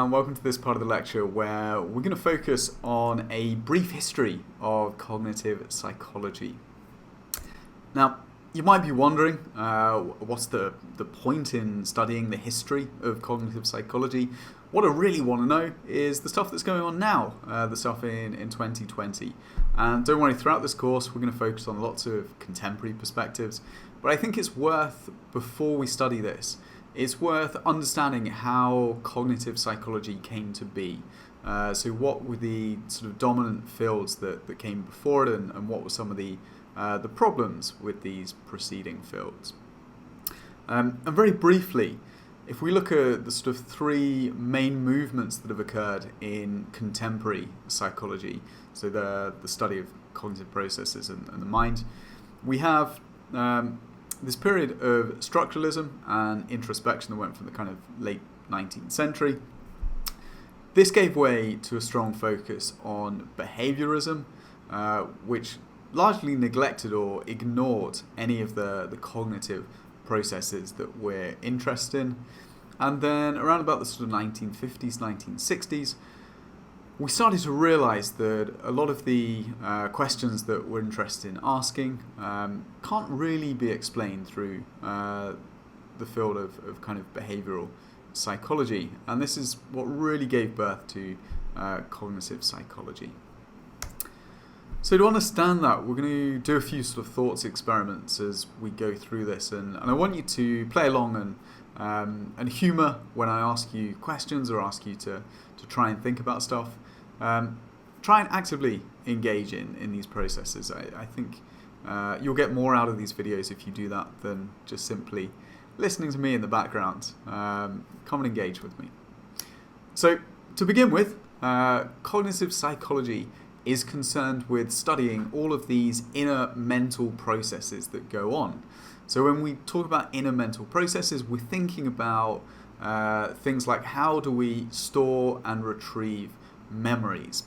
and welcome to this part of the lecture where we're going to focus on a brief history of cognitive psychology. Now, you might be wondering, what's the point in studying the history of cognitive psychology? What I really want to know is the stuff that's going on now, the stuff in 2020. And don't worry, throughout this course we're going to focus on lots of contemporary perspectives, but I think it's worth, before we study this, it's worth understanding how cognitive psychology came to be. So what were the sort of dominant fields that came before it, and what were some of the problems with these preceding fields. And very briefly, if we look at the sort of three main movements that have occurred in contemporary psychology, so the study of cognitive processes and the mind, we have this period of structuralism and introspection that went from the kind of late 19th century. This gave way to a strong focus on behaviorism, which largely neglected or ignored any of the cognitive processes that we're interested in. And then around about the sort of 1950s, 1960s, we started to realize that a lot of the questions that we're interested in asking can't really be explained through the field of kind of behavioral psychology. And this is what really gave birth to cognitive psychology. So to understand that, we're going to do a few sort of thoughts experiments as we go through this, and I want you to play along and humour when I ask you questions or ask you to try and think about stuff. Try and actively engage in these processes. I think you'll get more out of these videos if you do that than just simply listening to me in the background. Come and engage with me. So to begin with, cognitive psychology is concerned with studying all of these inner mental processes that go on. So when we talk about inner mental processes, we're thinking about things like how do we store and retrieve memories?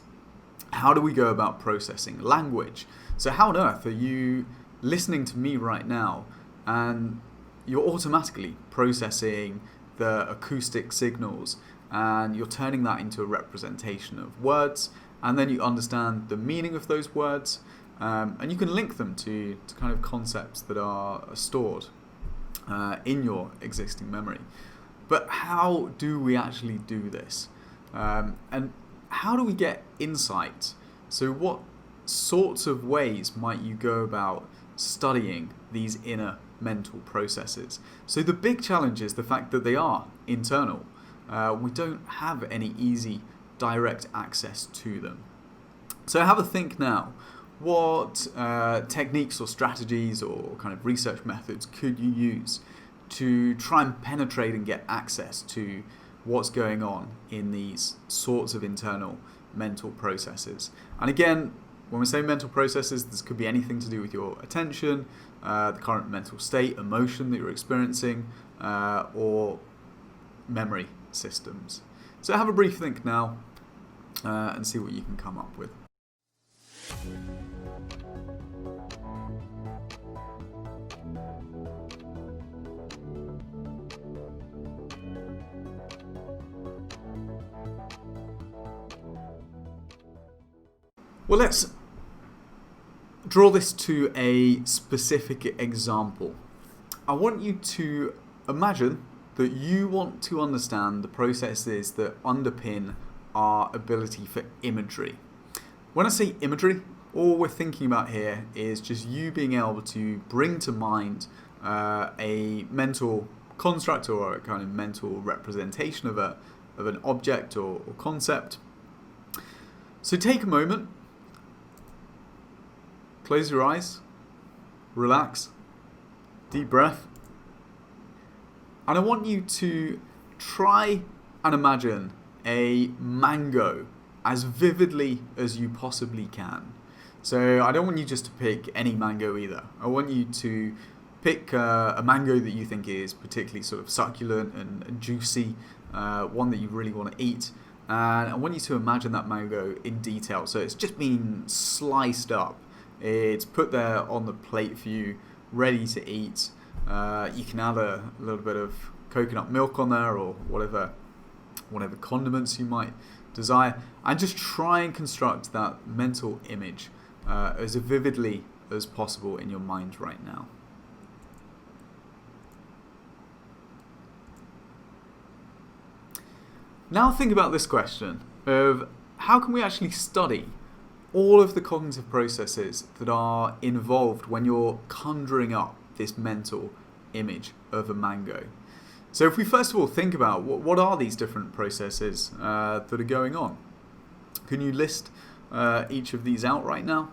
How do we go about processing language? So how on earth are you listening to me right now and you're automatically processing the acoustic signals and you're turning that into a representation of words, and then you understand the meaning of those words, and you can link them to kind of concepts that are stored in your existing memory. But how do we actually do this? And how do we get insight? So what sorts of ways might you go about studying these inner mental processes? So the big challenge is the fact that they are internal. We don't have any easy direct access to them. So have a think now. What techniques or strategies or kind of research methods could you use to try and penetrate and get access to what's going on in these sorts of internal mental processes? And again, when we say mental processes, this could be anything to do with your attention, the current mental state, emotion that you're experiencing, or memory systems. So have a brief think now and see what you can come up with. Well, let's draw this to a specific example. I want you to imagine that you want to understand the processes that underpin our ability for imagery. When I say imagery, all we're thinking about here is just you being able to bring to mind a mental construct or a kind of mental representation of an object or concept. So take a moment. Close your eyes, relax, deep breath, and I want you to try and imagine a mango as vividly as you possibly can. So I don't want you just to pick any mango either. I want you to pick a mango that you think is particularly sort of succulent and juicy, one that you really want to eat. And I want you to imagine that mango in detail. So it's just been sliced up. It's put there on the plate for you, ready to eat. You can add a little bit of coconut milk on there or whatever whatever condiments you might desire, and just try and construct that mental image as vividly as possible in your mind right now. Now think about this question of how can we actually study all of the cognitive processes that are involved when you're conjuring up this mental image of a mango. So if we first of all think about what are these different processes that are going on, can you list each of these out right now?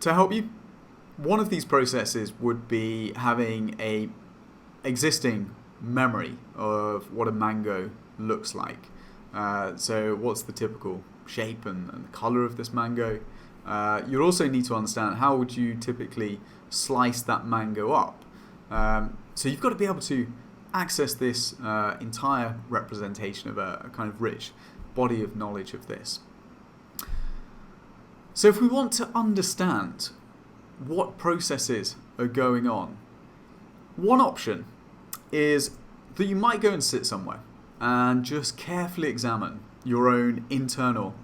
To help you, one of these processes would be having a existing memory of what a mango looks like. So what's the typical shape and the colour of this mango? You'll also need to understand how would you typically slice that mango up. So you've got to be able to access this entire representation of a kind of rich body of knowledge of this. So if we want to understand what processes are going on, one option is that you might go and sit somewhere and just carefully examine your own internal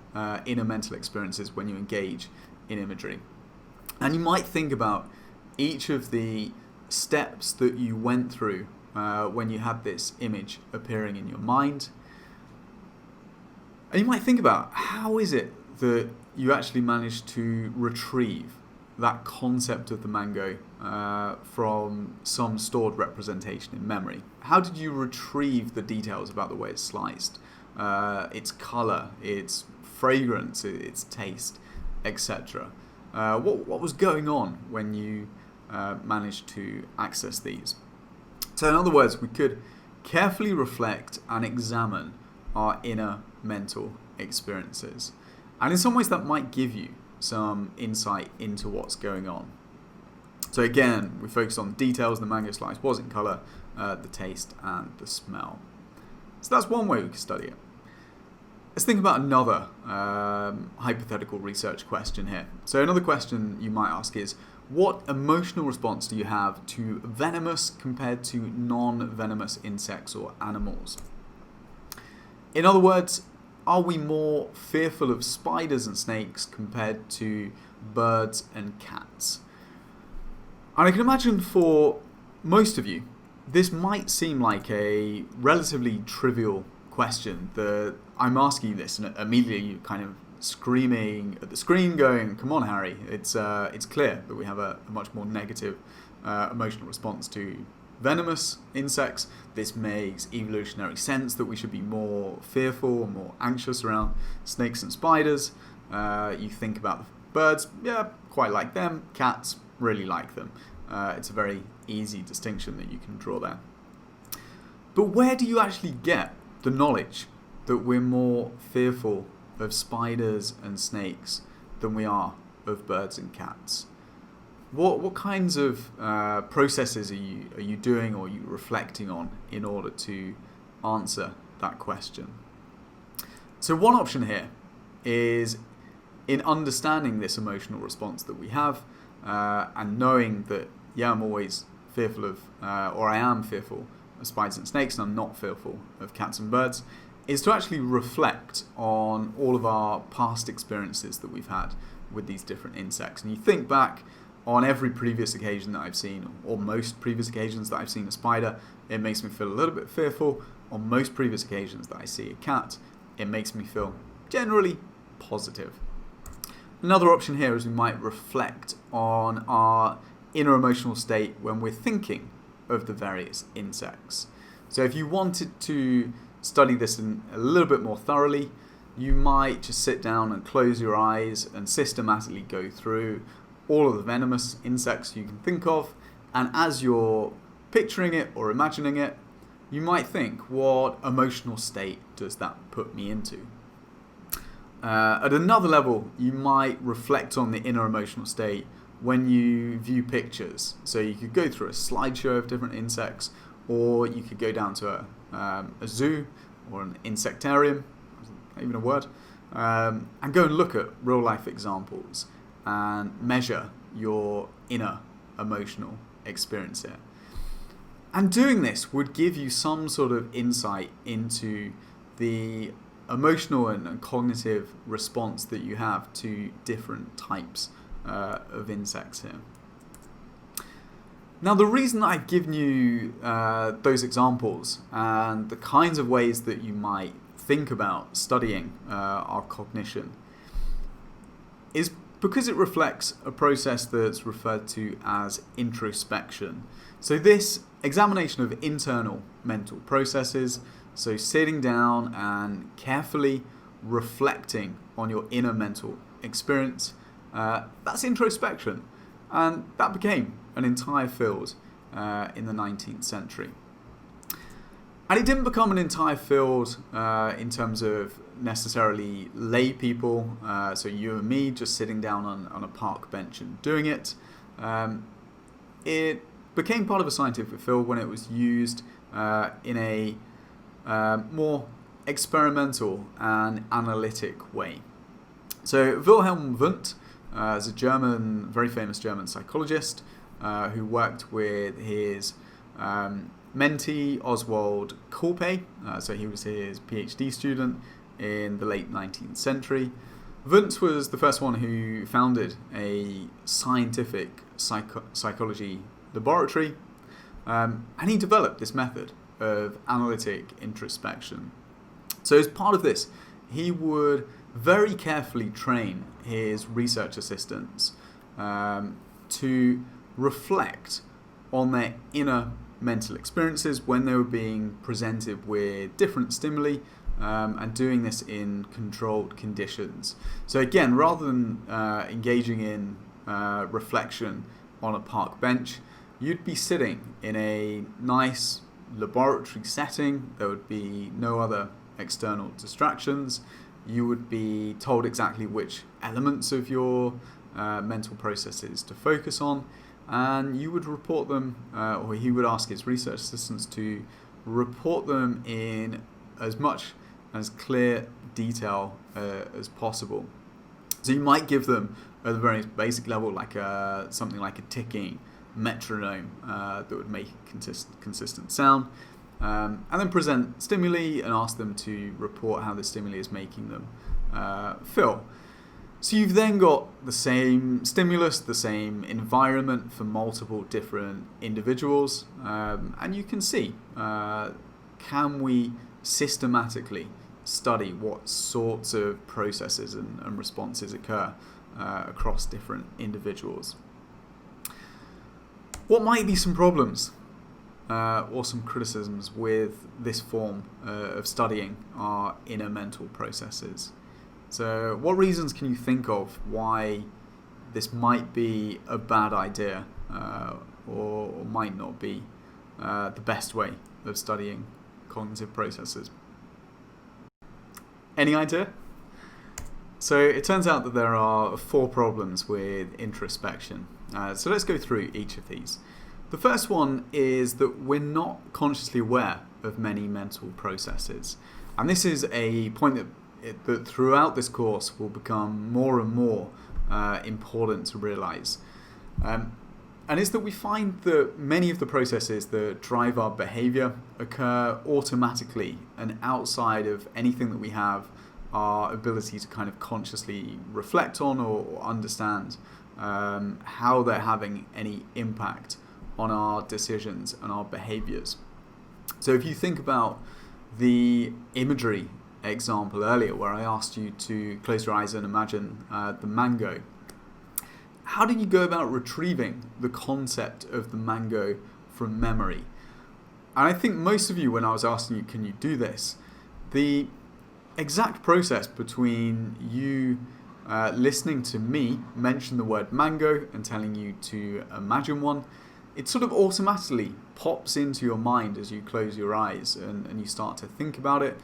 inner mental experiences when you engage in imagery. And you might think about each of the steps that you went through when you had this image appearing in your mind. And you might think about how is it that you actually managed to retrieve that concept of the mango from some stored representation in memory. How did you retrieve the details about the way it's sliced, its colour, its fragrance, its taste, etc.? What was going on when you managed to access these? So in other words, we could carefully reflect and examine our inner mental experiences. And in some ways that might give you some insight into what's going on. So again, we focus on the details. The mango slice was in colour, the taste and the smell. So that's one way we can study it. Let's think about another hypothetical research question here. So another question you might ask is, what emotional response do you have to venomous compared to non-venomous insects or animals? In other words, are we more fearful of spiders and snakes compared to birds and cats? And I can imagine for most of you, this might seem like a relatively trivial question that I'm asking you this, and immediately you kind of screaming at the screen going, come on Harry, it's clear that we have a much more negative emotional response to venomous insects. This makes evolutionary sense that we should be more fearful and more anxious around snakes and spiders. You think about the birds, yeah, quite like them. Cats, really like them. It's a very easy distinction that you can draw there. But where do you actually get the knowledge that we're more fearful of spiders and snakes than we are of birds and cats? What kinds of processes are you doing or are you reflecting on in order to answer that question? So one option here is in understanding this emotional response that we have and knowing that, yeah, I'm always fearful of, or I am fearful of spiders and snakes and I'm not fearful of cats and birds, is to actually reflect on all of our past experiences that we've had with these different insects. And you think back on every previous occasion that I've seen, or most previous occasions that I've seen a spider, it makes me feel a little bit fearful. On most previous occasions that I see a cat, it makes me feel generally positive. Another option here is we might reflect on our inner emotional state when we're thinking of the various insects. So if you wanted to study this a little bit more thoroughly, you might just sit down and close your eyes and systematically go through all of the venomous insects you can think of, and as you're picturing it or imagining it, you might think, what emotional state does that put me into? At another level, you might reflect on the inner emotional state when you view pictures. So you could go through a slideshow of different insects, or you could go down to a zoo or an insectarium, not even a word, and go and look at real life examples and measure your inner emotional experience here. And doing this would give you some sort of insight into the emotional and cognitive response that you have to different types of insects here. Now, the reason that I've given you those examples and the kinds of ways that you might think about studying our cognition is because it reflects a process that's referred to as introspection. So this examination of internal mental processes, so sitting down and carefully reflecting on your inner mental experience, that's introspection. And that became an entire field in the 19th century. And it didn't become an entire field in terms of necessarily lay people, so you and me just sitting down on a park bench and doing it. It became part of a scientific field when it was used in a more experimental and analytic way. So Wilhelm Wundt is a German, very famous German psychologist who worked with his mentee Oswald Kolpe, so he was his PhD student in the late 19th century. Wundt was the first one who founded a scientific psychology laboratory, and he developed this method of analytic introspection. So as part of this, he would very carefully train his research assistants to reflect on their inner mental experiences when they were being presented with different stimuli, and doing this in controlled conditions. So again, rather than engaging in reflection on a park bench, you'd be sitting in a nice laboratory setting. There would be no other external distractions. You would be told exactly which elements of your mental processes to focus on, and you would report them, or he would ask his research assistants to report them in as much as clear detail as possible. So you might give them at the very basic level like something like a ticking metronome that would make consistent sound, and then present stimuli and ask them to report how the stimuli is making them feel. So you've then got the same stimulus, the same environment for multiple different individuals, and you can see, can we systematically study what sorts of processes and responses occur across different individuals. What might be some problems or some criticisms with this form of studying our inner mental processes? So what reasons can you think of why this might be a bad idea or might not be the best way of studying cognitive processes? Any idea? So it turns out that there are 4 problems with introspection. So let's go through each of these. The first one is that we're not consciously aware of many mental processes. And this is a point that throughout this course will become more and more important to realize. And it's that we find that many of the processes that drive our behavior occur automatically and outside of anything that we have our ability to kind of consciously reflect on or understand how they're having any impact on our decisions and our behaviors. So if you think about the imagery example earlier where I asked you to close your eyes and imagine the mango, how do you go about retrieving the concept of the mango from memory? And I think most of you, when I was asking you, can you do this, the exact process between you listening to me mention the word mango and telling you to imagine one, it sort of automatically pops into your mind as you close your eyes and you start to think about it.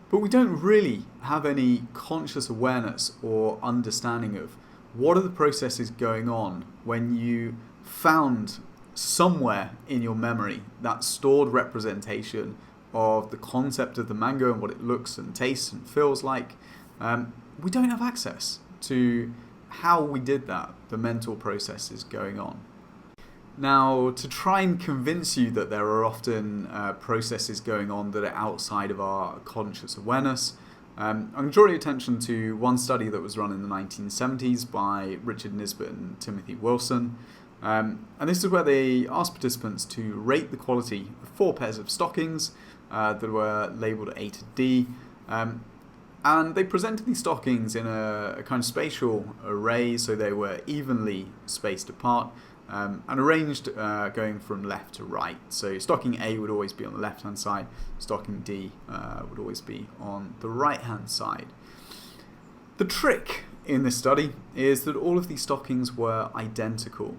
But we don't really have any conscious awareness or understanding of what are the processes going on when you found somewhere in your memory that stored representation of the concept of the mango and what it looks and tastes and feels like. We don't have access to how we did that, the mental processes going on. Now, to try and convince you that there are often processes going on that are outside of our conscious awareness, I'm going to draw your attention to one study that was run in the 1970s by Richard Nisbet and Timothy Wilson. And this is where they asked participants to rate the quality of 4 pairs of stockings that were labelled A to D. And they presented these stockings in a kind of spatial array, so they were evenly spaced apart and arranged going from left to right. So stocking A would always be on the left-hand side, stocking D would always be on the right-hand side. The trick in this study is that all of these stockings were identical.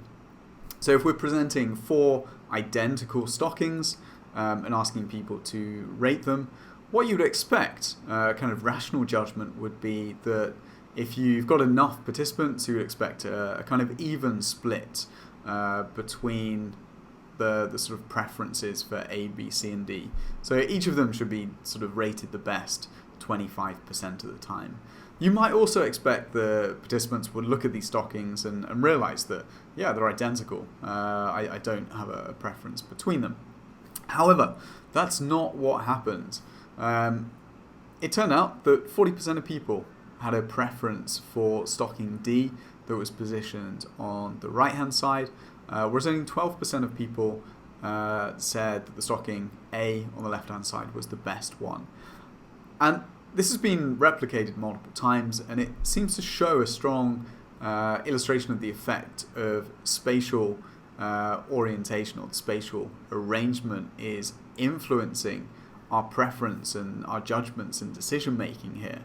So if we're presenting 4 identical stockings and asking people to rate them, what you'd expect, kind of rational judgment, would be that if you've got enough participants, you would expect a kind of even split between the sort of preferences for A, B, C, and D. So each of them should be sort of rated the best 25% of the time. You might also expect the participants would look at these stockings and realise that, yeah, they're identical. I don't have a preference between them. However, that's not what happened. It turned out that 40% of people had a preference for stocking D that was positioned on the right-hand side, whereas only 12% of people said that the stocking A on the left-hand side was the best one. And this has been replicated multiple times, and it seems to show a strong illustration of the effect of spatial orientation, or spatial arrangement, is influencing our preference and our judgments and decision making here.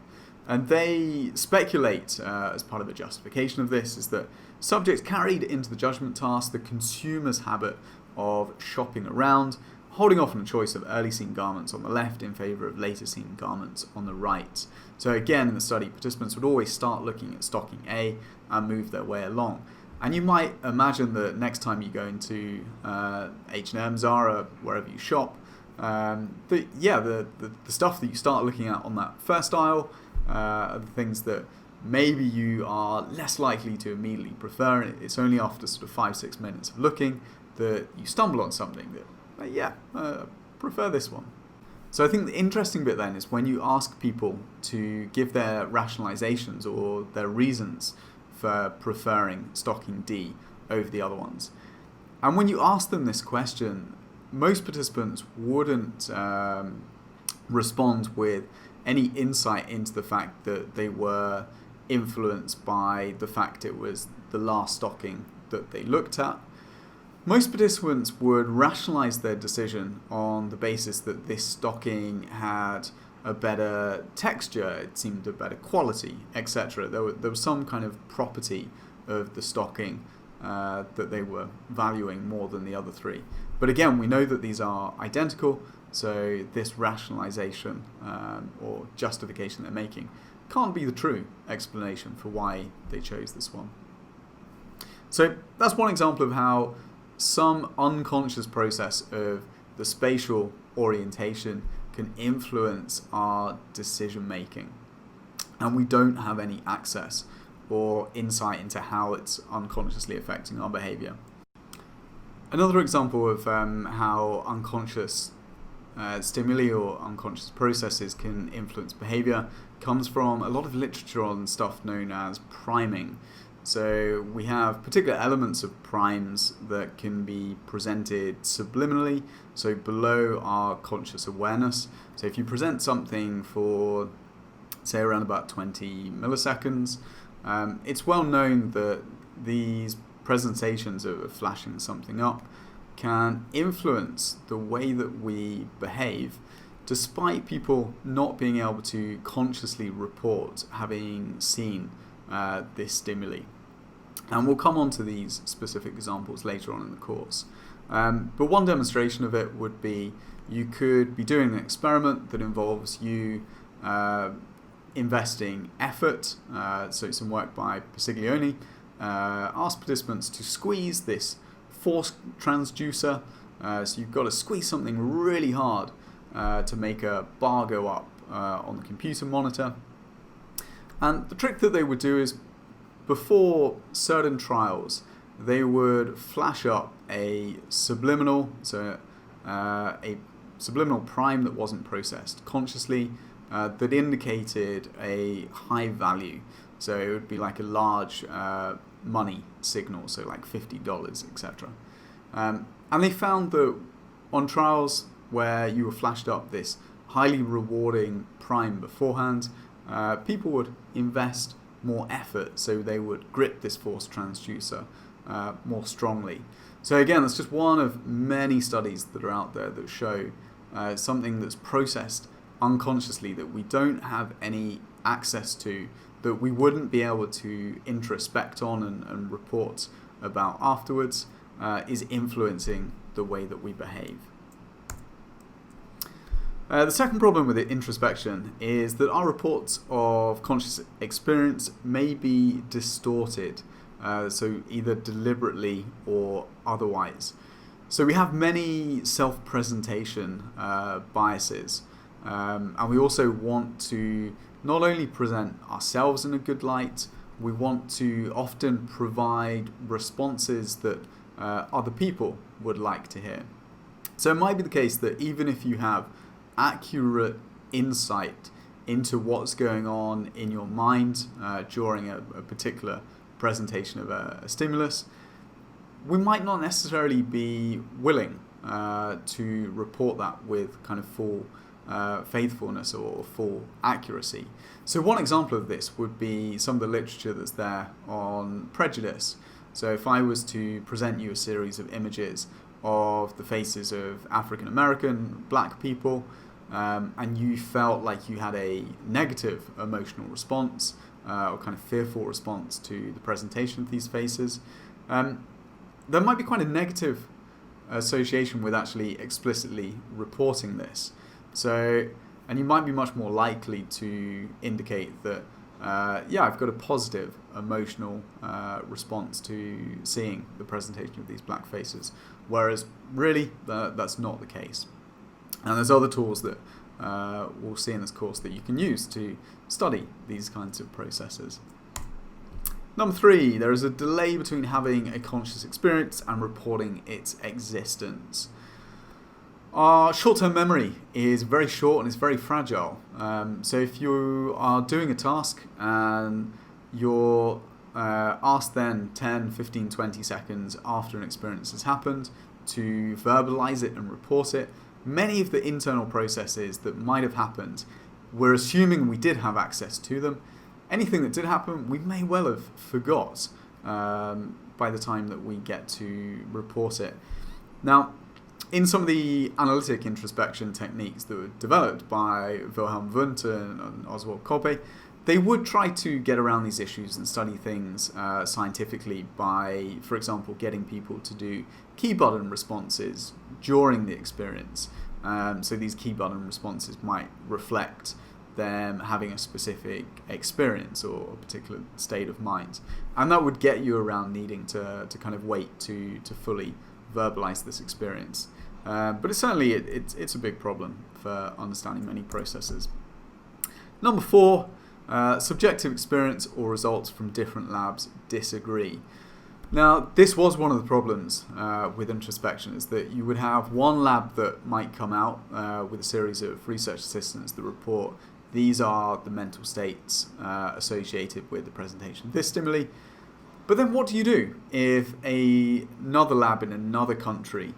And they speculate, as part of the justification of this, is that subjects carried into the judgment task the consumer's habit of shopping around, holding off on a choice of early seen garments on the left in favour of later seen garments on the right. So again, in the study, participants would always start looking at stocking A and move their way along. And you might imagine that next time you go into H&M, Zara, wherever you shop, the stuff that you start looking at on that first aisle are the things that maybe you are less likely to immediately prefer. And it's only after sort of 5-6 minutes of looking that you stumble on something that, prefer this one. So I think the interesting bit then is when you ask people to give their rationalizations or their reasons for preferring stocking D over the other ones. And when you ask them this question, most participants wouldn't respond with any insight into the fact that they were influenced by the fact it was the last stocking that they looked at. Most participants would rationalize their decision on the basis that this stocking had a better texture, it seemed a better quality, etc. There was some kind of property of the stocking that they were valuing more than the other 3. But again, we know that these are identical, so this rationalization or justification they're making can't be the true explanation for why they chose this one. So that's one example of how some unconscious process of the spatial orientation can influence our decision making, and we don't have any access or insight into how it's unconsciously affecting our behavior. Another example of how unconscious stimuli or unconscious processes can influence behavior comes from a lot of literature on stuff known as priming. So we have particular elements of primes that can be presented subliminally, so below our conscious awareness. So if you present something for, say, around about 20 milliseconds, it's well known that these presentations of flashing something up can influence the way that we behave, despite people not being able to consciously report having seen this stimuli. And we'll come on to these specific examples later on in the course. But one demonstration of it would be you could be doing an experiment that involves you investing effort, so some work by Pasiglione, ask participants to squeeze this force transducer. So you've got to squeeze something really hard to make a bar go up on the computer monitor. And the trick that they would do is, before certain trials, they would flash up a subliminal, a subliminal prime that wasn't processed consciously, that indicated a high value. So it would be like a large money signal, so like $50, etc. And they found that on trials where you were flashed up this highly rewarding prime beforehand, people would invest more effort, so they would grip this force transducer more strongly. So again, that's just one of many studies that are out there that show something that's processed unconsciously that we don't have any access to, that we wouldn't be able to introspect on and report about afterwards, is influencing the way that we behave. The second problem with introspection is that our reports of conscious experience may be distorted, so either deliberately or otherwise. So we have many self-presentation biases, and we also want to not only present ourselves in a good light, we want to often provide responses that other people would like to hear. So it might be the case that even if you have accurate insight into what's going on in your mind during a particular presentation of a stimulus, we might not necessarily be willing to report that with kind of full faithfulness or full accuracy. So one example of this would be some of the literature that's there on prejudice. So if I was to present you a series of images of the faces of African American black people, and you felt like you had a negative emotional response or kind of fearful response to the presentation of these faces, there might be quite a negative association with actually explicitly reporting this. So, and you might be much more likely to indicate that, yeah, I've got a positive emotional response to seeing the presentation of these black faces, whereas really that's not the case. And there's other tools that we'll see in this course that you can use to study these kinds of processes. Number 3, there is a delay between having a conscious experience and reporting its existence. Our short-term memory is very short and it's very fragile. So if you are doing a task and you're asked then 10, 15, 20 seconds after an experience has happened to verbalize it and report it, many of the internal processes that might have happened, we're assuming we did have access to them. Anything that did happen, we may well have forgot by the time that we get to report it. Now, in some of the analytic introspection techniques that were developed by Wilhelm Wundt and Oswald Koppe, they would try to get around these issues and study things scientifically by, for example, getting people to do key button responses during the experience. So these key button responses might reflect them having a specific experience or a particular state of mind. And that would get you around needing to kind of wait to fully verbalize this experience. But it's certainly it's a big problem for understanding many processes. Number 4, subjective experience or results from different labs disagree. Now, this was one of the problems with introspection, is that you would have one lab that might come out with a series of research assistants that report these are the mental states associated with the presentation of this stimuli. But then what do you do if another lab in another country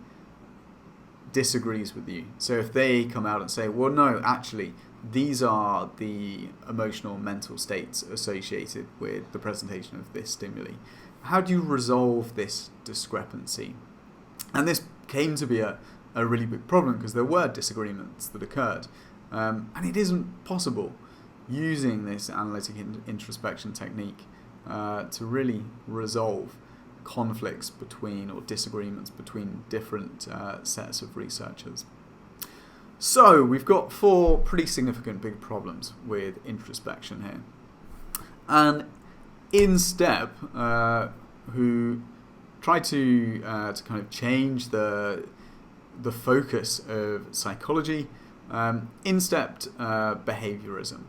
disagrees with you? So if they come out and say, well, no, actually, these are the emotional mental states associated with the presentation of this stimuli. How do you resolve this discrepancy? And this came to be a really big problem because there were disagreements that occurred. And it isn't possible using this analytic introspection technique to really resolve conflicts between or disagreements between different sets of researchers. So we've got 4 pretty significant big problems with introspection here. And InStep, who tried to kind of change the focus of psychology, InStepped behaviorism.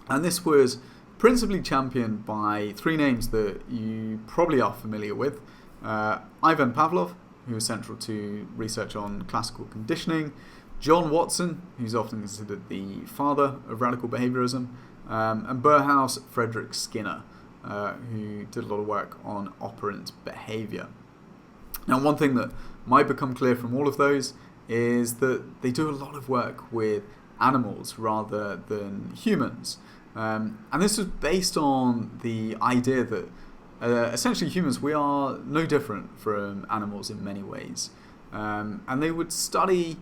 And this was principally championed by 3 names that you probably are familiar with. Ivan Pavlov, who was central to research on classical conditioning, John Watson, who's often considered the father of radical behaviorism, and Burhouse Frederick Skinner, who did a lot of work on operant behavior. Now, one thing that might become clear from all of those is that they do a lot of work with animals rather than humans. And this was based on the idea that essentially humans, we are no different from animals in many ways. And they would study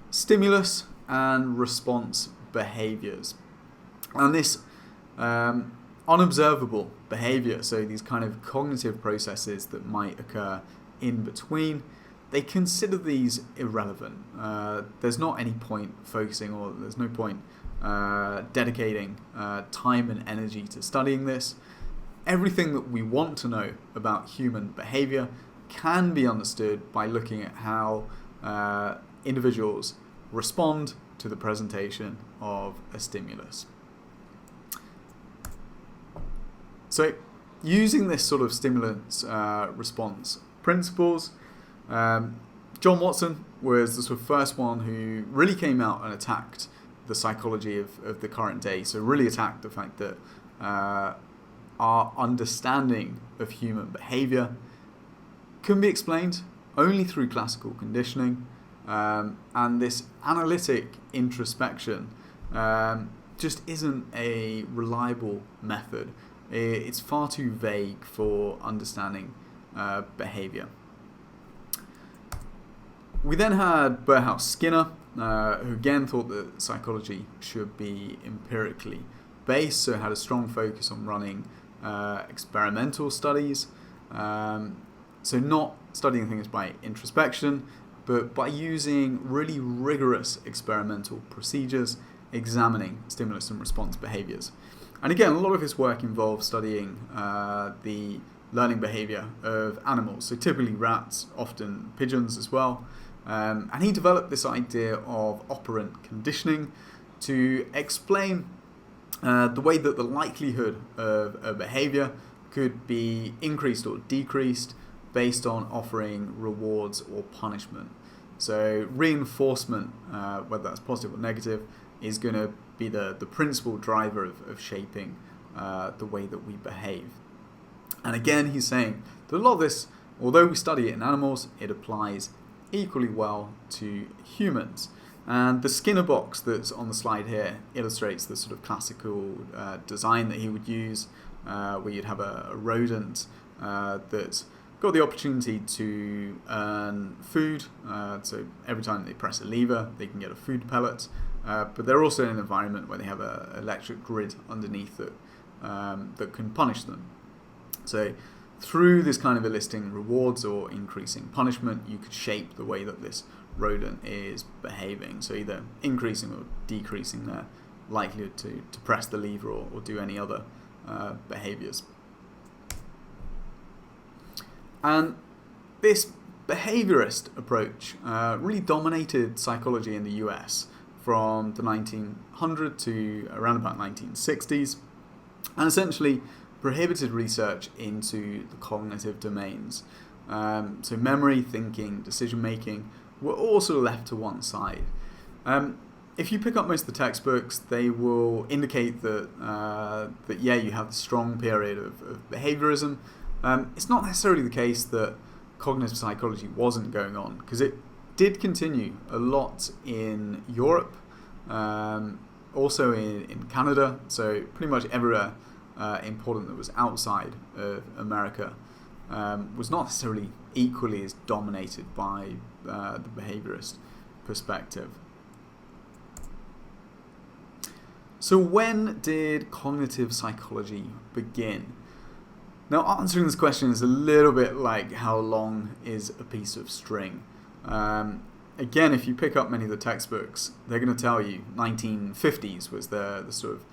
stimulus and response behaviors. And this unobservable behavior, so these kind of cognitive processes that might occur in between, they consider these irrelevant. There's not any point focusing, or there's no point dedicating time and energy to studying this. Everything that we want to know about human behavior can be understood by looking at how individuals respond to the presentation of a stimulus. So, using this sort of stimulus response principles, John Watson was the sort of first one who really came out and attacked the psychology of the current day. So really attacked the fact that our understanding of human behavior can be explained only through classical conditioning, and this analytic introspection just isn't a reliable method. It's far too vague for understanding behavior. We then had Burhouse Skinner, who again thought that psychology should be empirically based, so had a strong focus on running experimental studies. So not studying things by introspection, but by using really rigorous experimental procedures, examining stimulus and response behaviors. And again, a lot of his work involves studying the learning behavior of animals, so typically rats, often pigeons as well. And he developed this idea of operant conditioning to explain the way that the likelihood of a behavior could be increased or decreased based on offering rewards or punishment. So reinforcement, whether that's positive or negative, is going to be the principal driver of shaping the way that we behave. And again, he's saying that a lot of this, although we study it in animals, it applies equally well to humans. And the Skinner box that's on the slide here illustrates the sort of classical design that he would use, where you'd have a rodent that's got the opportunity to earn food. So every time they press a lever, they can get a food pellet. But they're also in an environment where they have an electric grid underneath that can punish them. So through this kind of eliciting rewards or increasing punishment, you could shape the way that this rodent is behaving. So either increasing or decreasing their likelihood to press the lever or do any other behaviors. And this behaviorist approach really dominated psychology in the US from the 1900s to around about 1960s, and essentially prohibited research into the cognitive domains. So memory, thinking, decision-making were all sort of left to one side. If you pick up most of the textbooks, they will indicate that, you have a strong period of behaviorism. It's not necessarily the case that cognitive psychology wasn't going on, because it did continue a lot in Europe, also in Canada, so pretty much everywhere important that was outside of America was not necessarily equally as dominated by the behaviorist perspective. So when did cognitive psychology begin? Now, answering this question is a little bit like how long is a piece of string. Again, if you pick up many of the textbooks, they're going to tell you 1950s was the sort of,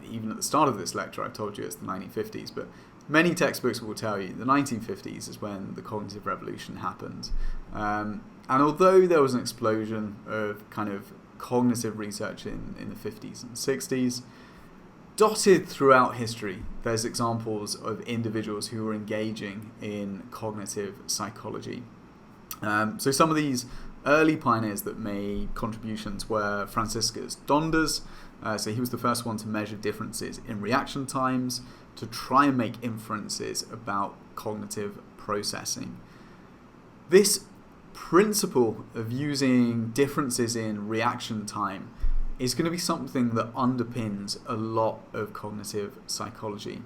even at the start of this lecture I've told you it's the 1950s, but many textbooks will tell you the 1950s is when the cognitive revolution happened. And although there was an explosion of kind of cognitive research in the 50s and 60s, dotted throughout history, there's examples of individuals who are engaging in cognitive psychology. So some of these early pioneers that made contributions were Franciscus Dondas. So he was the first one to measure differences in reaction times to try and make inferences about cognitive processing. This principle of using differences in reaction time is going to be something that underpins a lot of cognitive psychology.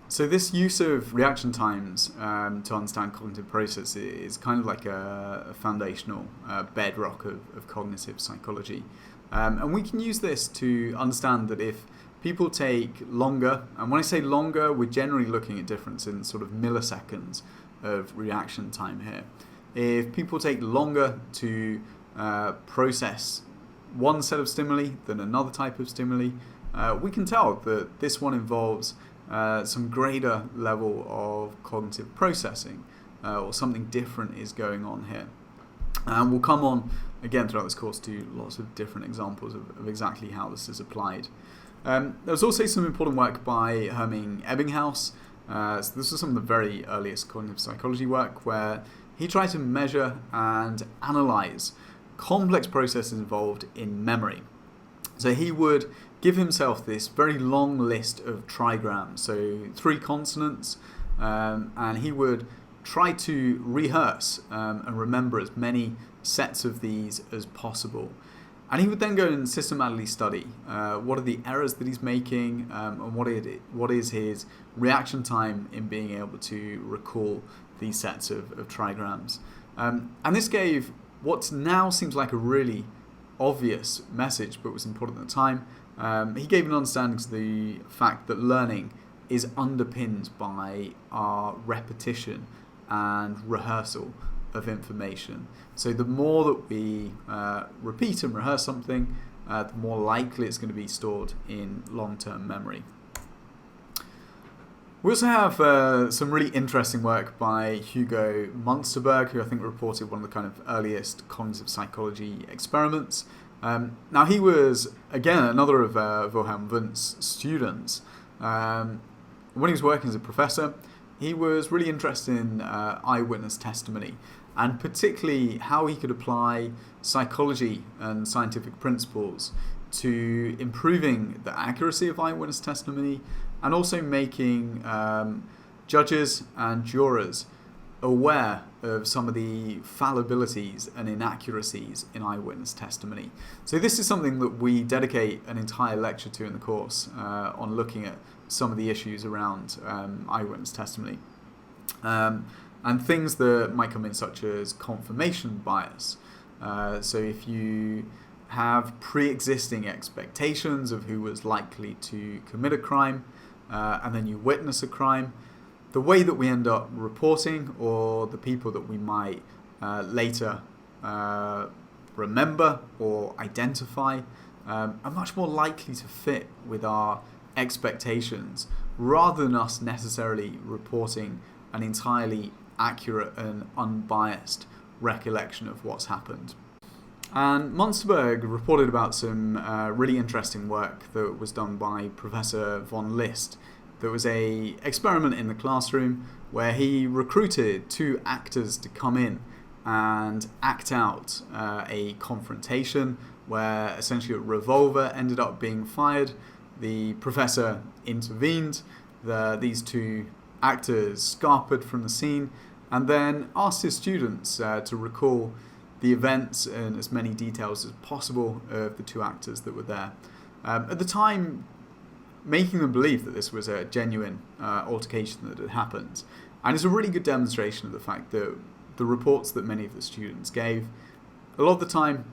So this use of reaction times to understand cognitive processes is kind of like a foundational bedrock of cognitive psychology. And we can use this to understand that if people take longer, and when I say longer, we're generally looking at difference in sort of milliseconds of reaction time here. If people take longer to process one set of stimuli than another type of stimuli, we can tell that this one involves some greater level of cognitive processing, or something different is going on here. And we'll come on again throughout this course to lots of different examples of exactly how this is applied. There was also some important work by Herming Ebbinghaus. So this was some of the very earliest cognitive psychology work where he tried to measure and analyze complex processes involved in memory. So he would give himself this very long list of trigrams, so 3 consonants, and he would try to rehearse and remember as many sets of these as possible. And he would then go and systematically study what are the errors that he's making, and what is his reaction time in being able to recall these sets of trigrams. And this gave what now seems like a really obvious message, but was important at the time. He gave an understanding to the fact that learning is underpinned by our repetition and rehearsal of information. So the more that we repeat and rehearse something, the more likely it's going to be stored in long-term memory. We also have some really interesting work by Hugo Munsterberg, who I think reported one of the kind of earliest cognitive psychology experiments. Now he was, again, another of Wilhelm Wundt's students. When he was working as a professor, he was really interested in eyewitness testimony, and particularly how he could apply psychology and scientific principles to improving the accuracy of eyewitness testimony and also making judges and jurors aware of some of the fallibilities and inaccuracies in eyewitness testimony. So this is something that we dedicate an entire lecture to in the course on looking at some of the issues around eyewitness testimony. And things that might come in, such as confirmation bias. So if you have pre-existing expectations of who was likely to commit a crime, and then you witness a crime, the way that we end up reporting, or the people that we might later remember or identify, are much more likely to fit with our expectations, rather than us necessarily reporting an entirely accurate and unbiased recollection of what's happened. And Munsterberg reported about some really interesting work that was done by Professor von List. There was a experiment in the classroom where he recruited 2 actors to come in and act out a confrontation where essentially a revolver ended up being fired. The professor intervened. These 2 actors scarpered from the scene and then asked his students to recall the events in as many details as possible of the 2 actors that were there. At the time, making them believe that this was a genuine altercation that had happened. And it's a really good demonstration of the fact that the reports that many of the students gave, a lot of the time,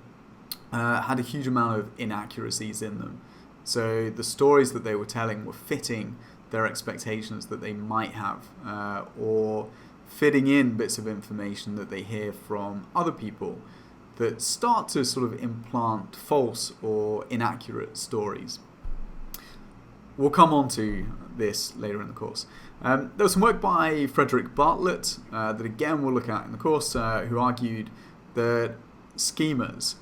had a huge amount of inaccuracies in them. So the stories that they were telling were fitting their expectations that they might have, or fitting in bits of information that they hear from other people that start to sort of implant false or inaccurate stories. We'll come on to this later in the course. There was some work by Frederick Bartlett that again we'll look at in the course, who argued that schemas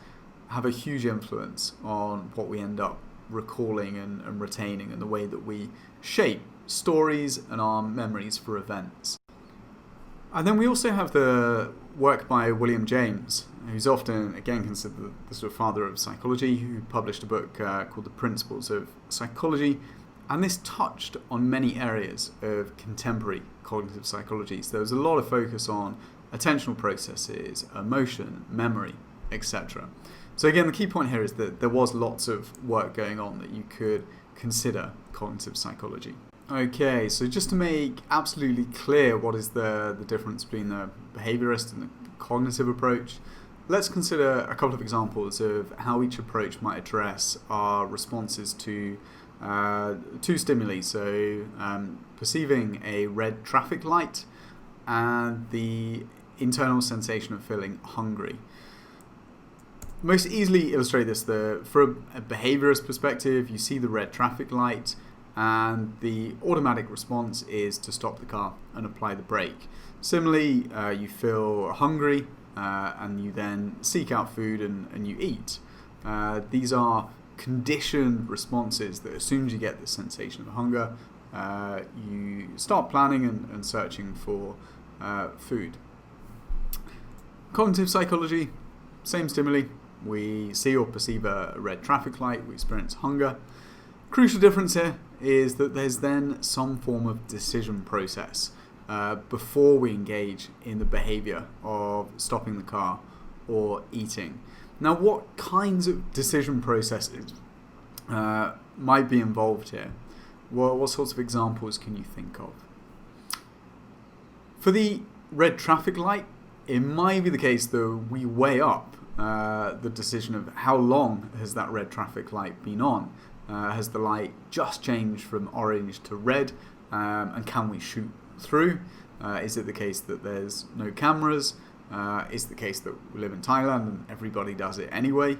have a huge influence on what we end up recalling and retaining, and the way that we shape stories and our memories for events. And then we also have the work by William James, who's often, again, considered the sort of father of psychology, who published a book called The Principles of Psychology. And this touched on many areas of contemporary cognitive psychology. So there was a lot of focus on attentional processes, emotion, memory, etc. So again, the key point here is that there was lots of work going on that you could consider cognitive psychology. Okay, so just to make absolutely clear what is the difference between the behaviorist and the cognitive approach, let's consider a couple of examples of how each approach might address our responses to two stimuli. So perceiving a red traffic light and the internal sensation of feeling hungry. Most easily illustrate this, from a behaviorist perspective, you see the red traffic light and the automatic response is to stop the car and apply the brake. Similarly, you feel hungry and you then seek out food and you eat. These are conditioned responses that as soon as you get the sensation of hunger, you start planning and searching for food. Cognitive psychology, same stimuli. We see or perceive a red traffic light, we experience hunger. Crucial difference here is that there's then some form of decision process before we engage in the behavior of stopping the car or eating. Now, what kinds of decision processes might be involved here? What sorts of examples can you think of? For the red traffic light, it might be the case that we weigh up the decision of how long has that red traffic light been on. Has the light just changed from orange to red, and can we shoot through? Is it the case that there's no cameras? Is it the case that we live in Thailand and everybody does it anyway?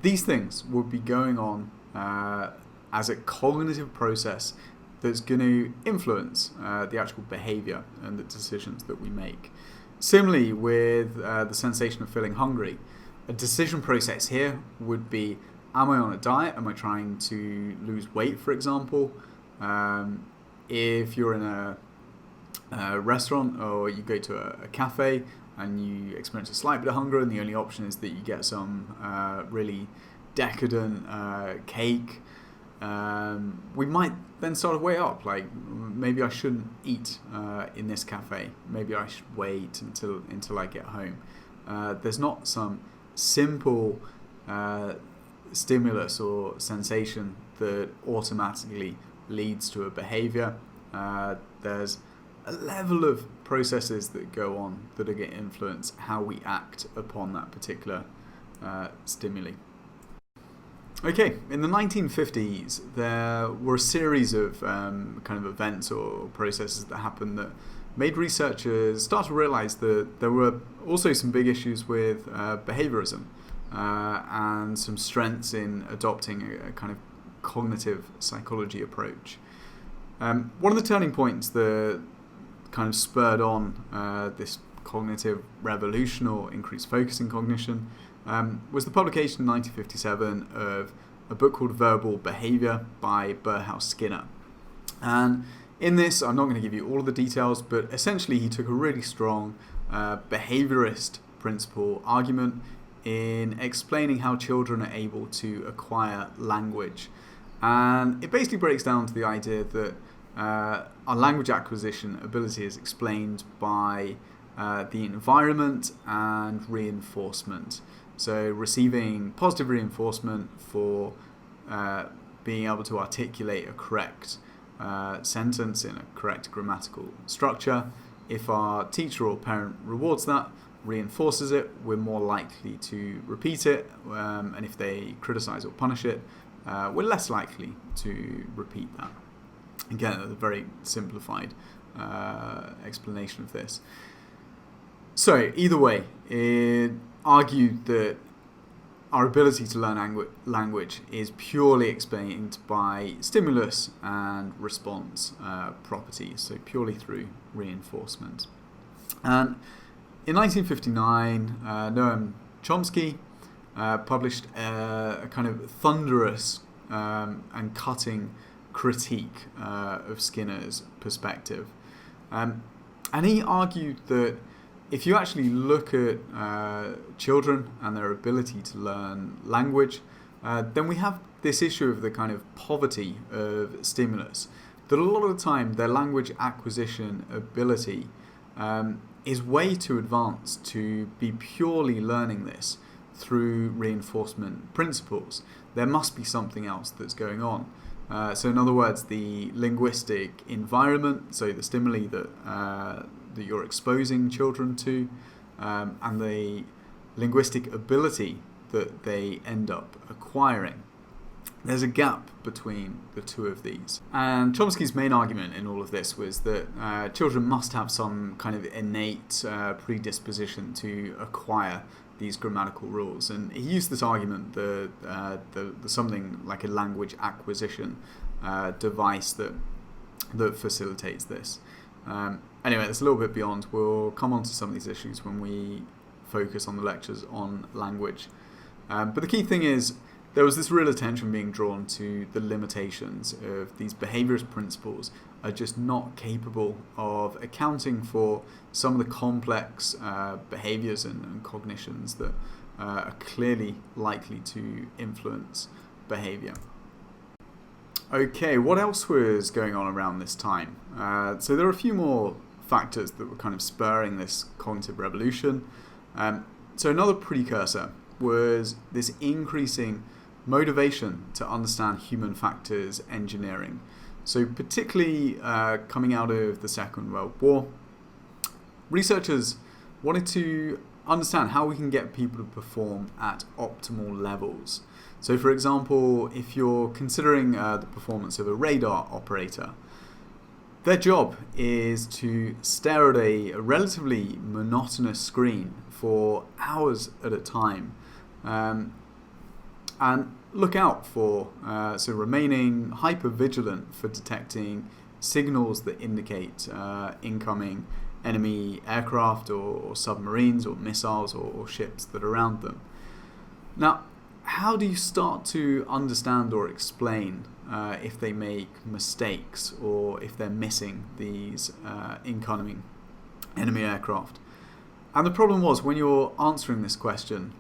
These things would be going on as a cognitive process that's going to influence the actual behavior and the decisions that we make. Similarly, with the sensation of feeling hungry, a decision process here would be, am I on a diet? Am I trying to lose weight, for example? If you're in a restaurant or you go to a cafe and you experience a slight bit of hunger and the only option is that you get some really decadent cake, we might then start to weigh up, like maybe I shouldn't eat in this cafe, maybe I should wait until I get home. There's not some simple stimulus or sensation that automatically leads to a behavior. There's a level of processes that go on that are going to influence how we act upon that particular stimuli. Okay, in the 1950s, there were a series of kind of events or processes that happened that made researchers start to realize that there were also some big issues with behaviorism and some strengths in adopting a kind of cognitive psychology approach. One of the turning points that kind of spurred on this cognitive revolution or increased focus in cognition was the publication in 1957 of a book called Verbal Behavior by Burhouse Skinner. And in this, I'm not going to give you all of the details, but essentially he took a really strong behaviorist principle argument in explaining how children are able to acquire language. And it basically breaks down to the idea that our language acquisition ability is explained by the environment and reinforcement. So receiving positive reinforcement for being able to articulate a correct sentence in a correct grammatical structure. If our teacher or parent rewards that, reinforces it, we're more likely to repeat it, and if they criticize or punish it, we're less likely to repeat that. Again, a very simplified explanation of this. So either way, it argued that our ability to learn language is purely explained by stimulus and response properties, so purely through reinforcement. And in 1959, Noam Chomsky published a kind of thunderous and cutting critique of Skinner's perspective. And he argued that if you actually look at children and their ability to learn language, then we have this issue of the kind of poverty of stimulus, that a lot of the time their language acquisition ability is way too advanced to be purely learning this through reinforcement principles. There must be something else that's going on. So in other words, the linguistic environment, so the stimuli that you're exposing children to, and the linguistic ability that they end up acquiring. There's a gap between the two of these. And Chomsky's main argument in all of this was that children must have some kind of innate predisposition to acquire these grammatical rules. And he used this argument, the something like a language acquisition device that facilitates this. Anyway, that's a little bit beyond. We'll come on to some of these issues when we focus on the lectures on language. But the key thing is, there was this real attention being drawn to the limitations of these behaviorist principles are just not capable of accounting for some of the complex behaviors and cognitions that are clearly likely to influence behavior. Okay, what else was going on around this time? So there are a few more factors that were kind of spurring this cognitive revolution. So another precursor was this increasing motivation to understand human factors engineering. So particularly coming out of the Second World War, researchers wanted to understand how we can get people to perform at optimal levels. So for example, if you're considering the performance of a radar operator, their job is to stare at a relatively monotonous screen for hours at a time, and look out for, so remaining hyper-vigilant for detecting signals that indicate incoming enemy aircraft or submarines or missiles or ships that are around them. Now, how do you start to understand or explain if they make mistakes or if they're missing these incoming enemy aircraft? And the problem was, when you're answering this question,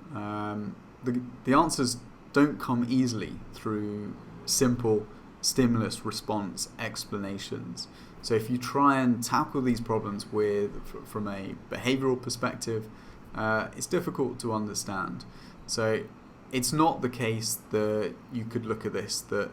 the answers don't come easily through simple stimulus response explanations. So if you try and tackle these problems from a behavioral perspective, it's difficult to understand. So it's not the case that you could look at this, that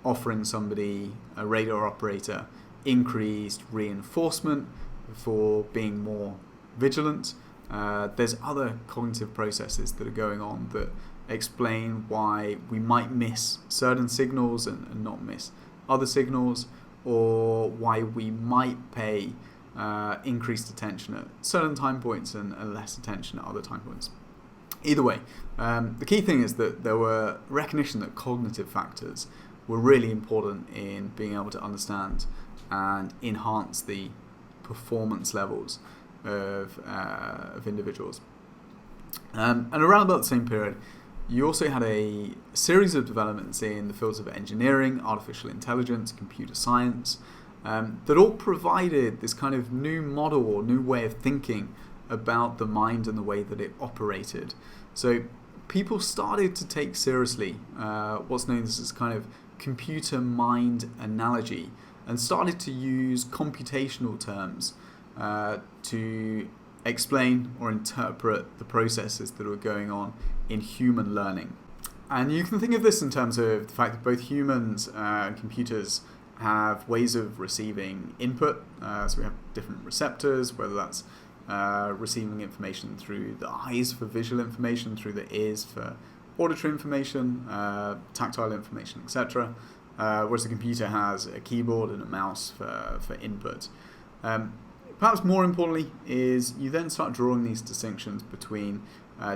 offering somebody, a radar operator, increased reinforcement for being more vigilant. There's other cognitive processes that are going on that explain why we might miss certain signals and not miss other signals, or why we might pay increased attention at certain time points and less attention at other time points. Either way, the key thing is that there were recognition that cognitive factors were really important in being able to understand and enhance the performance levels of individuals. And around about the same period, you also had a series of developments in the fields of engineering, artificial intelligence, computer science, that all provided this kind of new model or new way of thinking about the mind and the way that it operated. So people started to take seriously what's known as this kind of computer-mind analogy, and started to use computational terms to explain or interpret the processes that were going on in human learning. And you can think of this in terms of the fact that both humans and computers have ways of receiving input. So we have different receptors, whether that's receiving information through the eyes for visual information, through the ears for auditory information, tactile information, etc. Whereas the computer has a keyboard and a mouse for input. Perhaps more importantly is you then start drawing these distinctions between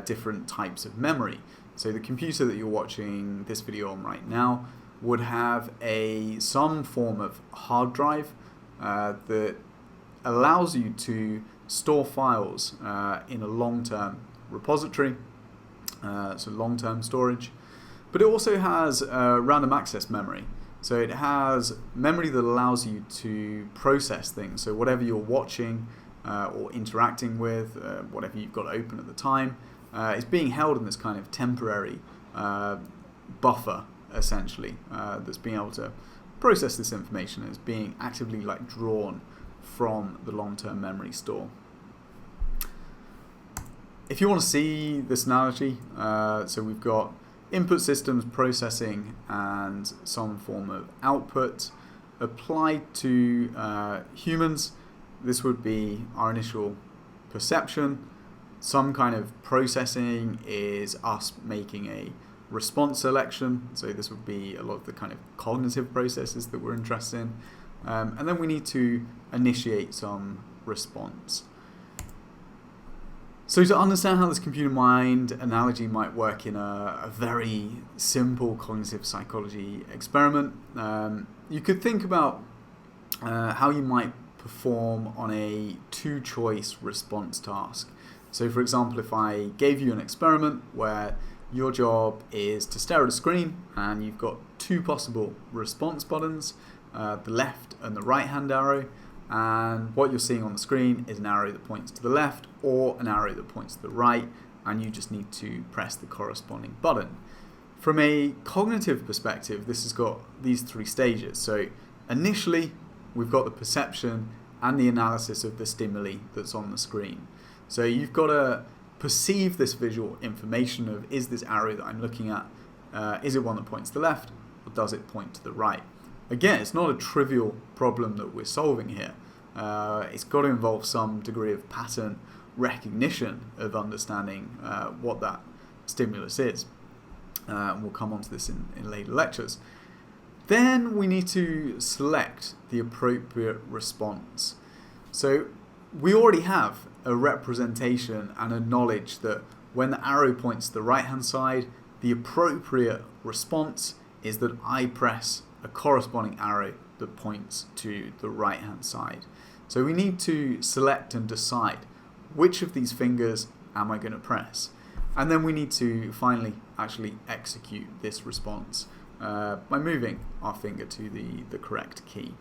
different types of memory. So the computer that you're watching this video on right now would have some form of hard drive that allows you to store files in a long-term repository. so long-term storage. But it also has random access memory. So it has memory that allows you to process things. So whatever you're watching or interacting with, whatever you've got open at the time, is being held in this kind of temporary buffer, essentially, that's being able to process this information. It's being actively drawn from the long-term memory store. If you want to see this analogy, so we've got input systems processing and some form of output applied to humans. This would be our initial perception. Some kind of processing is us making a response selection. So this would be a lot of the kind of cognitive processes that we're interested in. And then we need to initiate some response. So to understand how this computer mind analogy might work in a very simple cognitive psychology experiment, you could think about how you might perform on a two-choice response task. So for example, if I gave you an experiment where your job is to stare at a screen and you've got two possible response buttons, the left and the right hand arrow, and what you're seeing on the screen is an arrow that points to the left or an arrow that points to the right, and you just need to press the corresponding button. From a cognitive perspective, this has got these three stages. So initially, we've got the perception and the analysis of the stimuli that's on the screen. So you've got to perceive this visual information of, is this arrow that I'm looking at, is it one that points to the left, or does it point to the right? Again, it's not a trivial problem that we're solving here. It's got to involve some degree of pattern recognition of understanding what that stimulus is. And we'll come on to this in later lectures. Then we need to select the appropriate response. So we already have a representation and a knowledge that when the arrow points to the right-hand side, the appropriate response is that I press a corresponding arrow that points to the right hand side. So we need to select and decide which of these fingers am I going to press, and then we need to finally actually execute this response by moving our finger to the correct key.